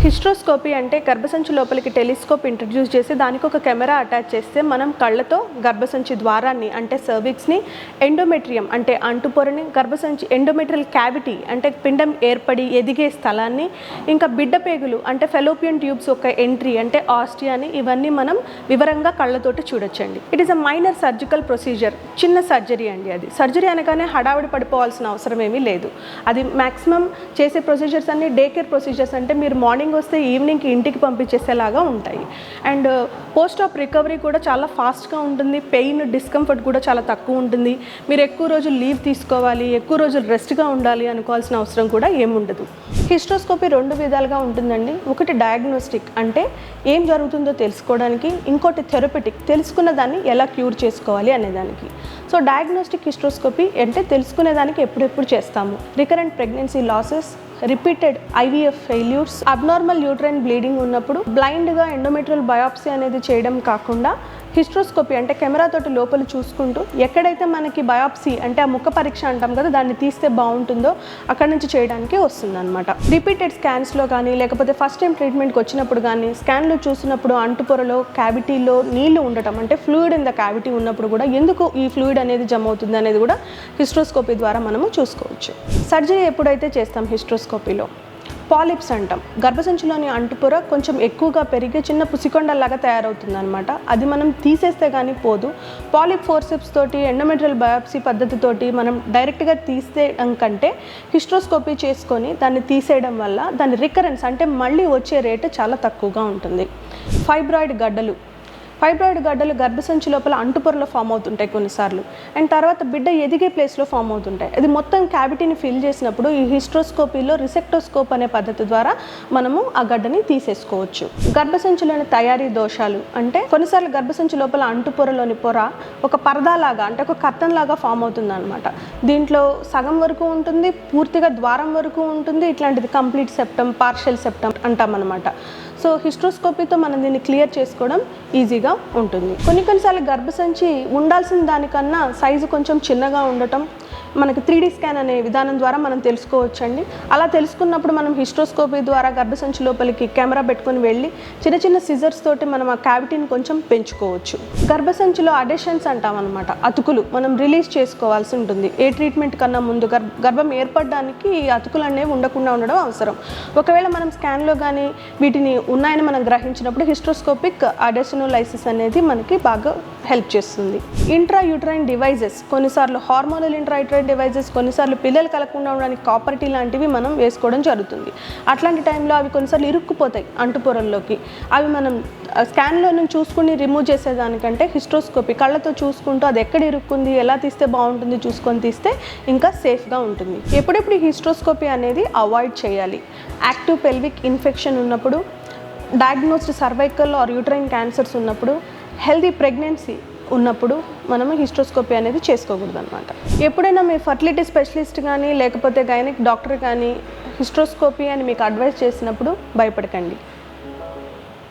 Hysteroscopy అంటే గర్భసంచి లోపలికి టెలిస్కోప్ ఇంట్రడ్యూస్ చేసి దానికి ఒక కెమెరా అటాచ్ చేస్తే మనం కళ్ళతో గర్భసంచి ద్వారాన్ని అంటే సర్విక్స్ని, ఎండోమెట్రియం అంటే అంటుపొరని, గర్భసంచి ఎండోమెట్రియల్ క్యావిటీ అంటే పిండం ఏర్పడి ఎదిగే స్థలాన్ని, ఇంకా బిడ్డ పేగులు అంటే ఫెలోపియన్ ట్యూబ్స్ యొక్క ఎంట్రీ అంటే ఆస్టియాని, ఇవన్నీ మనం వివరంగా కళ్ళతోటి చూడొచ్చండి. It is a minor surgical procedure, చిన్న సర్జరీ అండి. అది సర్జరీ అనగానే హడావిడి పడిపోవాల్సిన అవసరం ఏమీ లేదు. అది మ్యాక్సిమం చేసే ప్రొసీజర్స్ అన్ని డే కేర్ ప్రొసీజర్స్, అంటే మీరు మార్నింగ్ వస్తే ఈవినింగ్కి ఇంటికి పంపించేసేలాగా ఉంటాయి. అండ్ పోస్ట్ ఆప్ రికవరీ కూడా చాలా ఫాస్ట్గా ఉంటుంది. పెయిన్, డిస్కంఫర్ట్ కూడా చాలా తక్కువ ఉంటుంది. మీరు ఎక్కువ రోజులు లీవ్ తీసుకోవాలి, ఎక్కువ రోజులు రెస్ట్గా ఉండాలి అనుకోవాల్సిన అవసరం కూడా ఏముండదు. హిస్ట్రోస్కోపీ 2 విధాలుగా ఉంటుందండి. ఒకటి డయాగ్నోస్టిక్ అంటే ఏం జరుగుతుందో తెలుసుకోవడానికి, ఇంకోటి థెరపెటిక్ తెలుసుకున్న దాన్ని ఎలా క్యూర్ చేసుకోవాలి అనేదానికి. సో డయాగ్నోస్టిక్ హిస్ట్రోస్కోపీ అంటే తెలుసుకునేదానికి ఎప్పుడెప్పుడు చేస్తాము. Recurrent pregnancy losses, repeated IVF failures, abnormal uterine bleeding ఉన్నప్పుడు, బ్లైండ్గా ఎండోమెట్రియల్ బయాప్సీ అనేది చేయడం కాకుండా హిస్ట్రోస్కోపీ అంటే కెమెరాతోటి లోపల చూసుకుంటూ ఎక్కడైతే మనకి బయాప్సీ అంటే ఆ ముఖ పరీక్ష అంటాం కదా, దాన్ని తీస్తే బాగుంటుందో అక్కడ నుంచి చేయడానికి వస్తుందన్నమాట. రిపీటెడ్ స్కాన్స్లో కానీ లేకపోతే ఫస్ట్ టైం ట్రీట్మెంట్కి వచ్చినప్పుడు కానీ స్కాన్లో చూసినప్పుడు అంటుపొరలో క్యావిటీలో నీళ్లు ఉండటం అంటే ఫ్లూయిడ్ ఇన్ ద క్యావిటీ ఉన్నప్పుడు కూడా ఎందుకు ఈ ఫ్లూయిడ్ అనేది జమ అవుతుంది అనేది కూడా హిస్ట్రోస్కోపీ ద్వారా మనము చూసుకోవచ్చు. సర్జరీ ఎప్పుడైతే చేస్తాం హిస్ట్రోస్కోపీలో, పాలిప్స్ అంటాం. గర్భసంచిలోని అంటుపొర కొంచెం ఎక్కువగా పెరిగి చిన్న పుసికొండలాగా తయారవుతుంది అనమాట. అది మనం తీసేస్తే కానీ పోదు. పాలిప్ ఫోర్సెప్స్ తోటి ఎండోమెట్రియల్ బయాప్సీ పద్ధతితోటి మనం డైరెక్ట్గా తీసేయడం కంటే హిస్ట్రోస్కోపీ చేసుకొని దాన్ని తీసేయడం వల్ల దాని రికరెన్స్ అంటే మళ్ళీ వచ్చే రేటు చాలా తక్కువగా ఉంటుంది. ఫైబ్రాయిడ్ గడ్డలు గర్భసంచి లోపల అంటుపొరలో ఫామ్ అవుతుంటాయి కొన్నిసార్లు, అండ్ తర్వాత బిడ్డ ఎదిగే ప్లేస్లో ఫామ్ అవుతుంటాయి. అది మొత్తం క్యావిటీని ఫిల్ చేసినప్పుడు ఈ హిస్ట్రోస్కోపీలో రిసెక్టోస్కోప్ అనే పద్ధతి ద్వారా మనము ఆ గడ్డని తీసేసుకోవచ్చు. గర్భసంచిలోని తయారీ దోషాలు అంటే కొన్నిసార్లు గర్భసంచి లోపల అంటుపొరలోని పొర ఒక పరదాలాగా అంటే ఒక కర్టన్ లాగా ఫామ్ అవుతుంది అనమాట. దీంట్లో సగం వరకు ఉంటుంది, పూర్తిగా ద్వారం వరకు ఉంటుంది. ఇట్లాంటిది కంప్లీట్ సెప్టమ్, పార్షియల్ సెప్టమ్ అంటాం అనమాట. సో హిస్ట్రోస్కోపీతో మనం దీన్ని క్లియర్ చేసుకోవడం ఈజీగా ఉంటుంది. కొన్నిసార్లు గర్భసంచి ఉండాల్సిన దానికన్నా సైజు కొంచెం చిన్నగా ఉండటం మనకి 3D స్కాన్ అనే విధానం ద్వారా మనం తెలుసుకోవచ్చండి. అలా తెలుసుకున్నప్పుడు మనం హిస్ట్రోస్కోపీ ద్వారా గర్భసంచి లోపలికి కెమెరా పెట్టుకొని వెళ్ళి చిన్న చిన్న సిజర్స్ తోటి మనం ఆ క్యావిటీని కొంచెం పెంచుకోవచ్చు. గర్భసంచిలో అడెషన్స్ అంటాం అనమాట, అతుకులు మనం రిలీజ్ చేసుకోవాల్సి ఉంటుంది. ఏ ట్రీట్మెంట్ కన్నా ముందు గర్భం ఏర్పడడానికి ఈ అతుకులు అనేవి ఉండకుండా ఉండడం అవసరం. ఒకవేళ మనం స్కాన్లో కానీ వీటిని ఉన్నాయని మనం గ్రహించినప్పుడు హిస్ట్రోస్కోపిక్ అడెసినోలైసిస్ అనేది మనకి బాగా హెల్ప్ చేస్తుంది. ఇంట్రాయూట్రైన్ డివైజెస్, కొన్నిసార్లు హార్మోనల్ ఇంట్రాయూట్రైన్ డివైజెస్, కొన్నిసార్లు పిల్లలు కలగకుండా ఉండడానికి కాపర్టీ లాంటివి మనం వేసుకోవడం జరుగుతుంది. అట్లాంటి టైంలో అవి కొన్నిసార్లు ఇరుక్కుపోతాయి అంటుపొరల్లోకి. అవి మనం స్కాన్లో నుంచి చూసుకుని రిమూవ్ చేసేదానికంటే హిస్ట్రోస్కోపీ కళ్ళతో చూసుకుంటూ అది ఎక్కడ ఇరుక్కుంది, ఎలా తీస్తే బాగుంటుంది చూసుకొని తీస్తే ఇంకా సేఫ్గా ఉంటుంది. ఎప్పుడెప్పుడు ఈ హిస్ట్రోస్కోపీ అనేది అవాయిడ్ చేయాలి? యాక్టివ్ పెల్విక్ ఇన్ఫెక్షన్ ఉన్నప్పుడు, diagnosed cervical or uterine cancers ఉన్నప్పుడు, హెల్దీ ప్రెగ్నెన్సీ ఉన్నప్పుడు మనము హిస్ట్రోస్కోపీ అనేది చేసుకోకూడదు అనమాట. ఎప్పుడైనా మీ ఫర్టిలిటీ స్పెషలిస్ట్ కానీ లేకపోతే గైనిక్ డాక్టర్ కానీ హిస్ట్రోస్కోపీ అని మీకు అడ్వైస్ చేసినప్పుడు భయపడకండి.